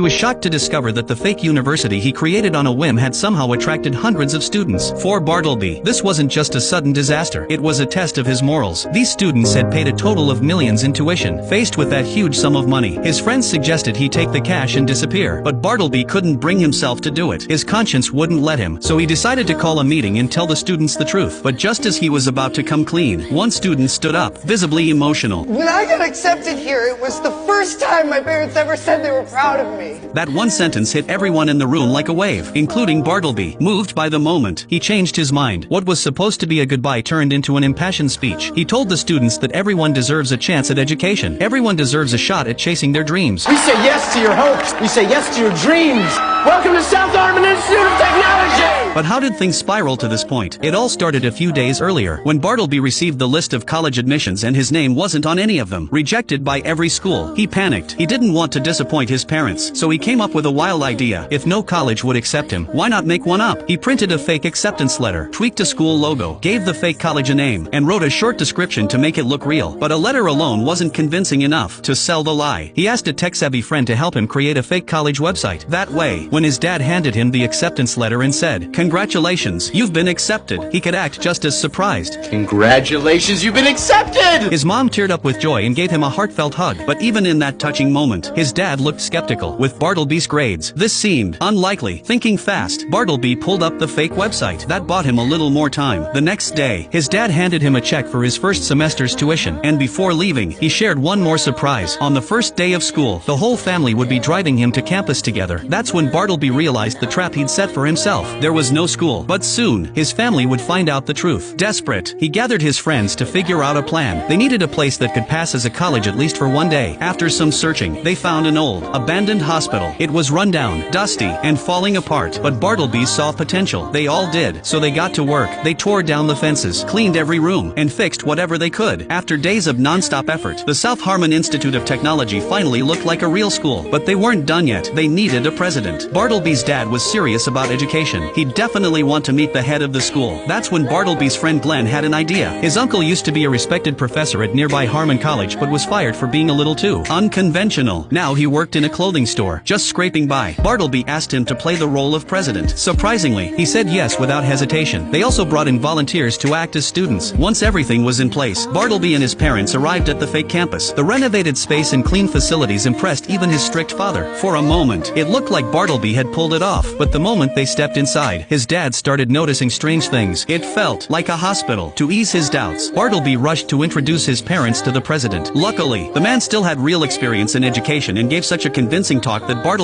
He was shocked to discover that the fake university he created on a whim had somehow attracted hundreds of students. For Bartleby, this wasn't just a sudden disaster, it was a test of his morals. These students had paid a total of millions in tuition. Faced with that huge sum of money, his friends suggested he take the cash and disappear. But Bartleby couldn't bring himself to do it. His conscience wouldn't let him, so he decided to call a meeting and tell the students the truth. But just as he was about to come clean, one student stood up, visibly emotional. When I got accepted here, it was the first time my parents ever said they were proud of me. That one sentence hit everyone in the room like a wave, including Bartleby. Moved by the moment, he changed his mind. What was supposed to be a goodbye turned into an impassioned speech. He told the students that everyone deserves a chance at education. Everyone deserves a shot at chasing their dreams. We say yes to your hopes. We say yes to your dreams. Welcome to South Armand Institute of Technology! But how did things spiral to this point? It all started a few days earlier, when Bartleby received the list of college admissions and his name wasn't on any of them. Rejected by every school. He panicked. He didn't want to disappoint his parents, so he came up with a wild idea. If no college would accept him, why not make one up? He printed a fake acceptance letter, tweaked a school logo, gave the fake college a name, and wrote a short description to make it look real. But a letter alone wasn't convincing enough to sell the lie. He asked a tech-savvy friend to help him create a fake college website. That way, when his dad handed him the acceptance letter and said, "Congratulations, you've been accepted," he could act just as surprised. Congratulations, you've been accepted! His mom teared up with joy and gave him a heartfelt hug. But even in that touching moment, his dad looked skeptical. With Bartleby's grades, this seemed unlikely. Thinking fast, Bartleby pulled up the fake website. That bought him a little more time. The next day, his dad handed him a check for his first semester's tuition. And before leaving, he shared one more surprise. On the first day of school, the whole family would be driving him to campus together. That's when Bartleby realized the trap he'd set for himself. There was no school, but soon, his family would find out the truth. Desperate, he gathered his friends to figure out a plan. They needed a place that could pass as a college at least for one day. After some searching, they found an old, abandoned hospital. It was run down, dusty, and falling apart, but Bartleby saw potential. They all did, so they got to work. They tore down the fences, cleaned every room, and fixed whatever they could. After days of non-stop effort, the South Armand Institute of Technology finally looked like a real school. But they weren't done yet. They needed a president. Bartleby's dad was serious about education. He'd definitely want to meet the head of the school. That's when Bartleby's friend Glenn had an idea. His uncle used to be a respected professor at nearby Harmon College but was fired for being a little too unconventional. Now he worked in a clothing store, just scraping by. Bartleby asked him to play the role of president. Surprisingly, he said yes without hesitation. They also brought in volunteers to act as students. Once everything was in place, Bartleby and his parents arrived at the fake campus. The renovated space and clean facilities impressed even his strict father. For a moment, it looked like Bartleby had pulled it off, but the moment they stepped inside, his dad started noticing strange things. It felt like a hospital. To ease his doubts, Bartleby rushed to introduce his parents to the president. Luckily, the man still had real experience in education and gave such a convincing talk that Bartleby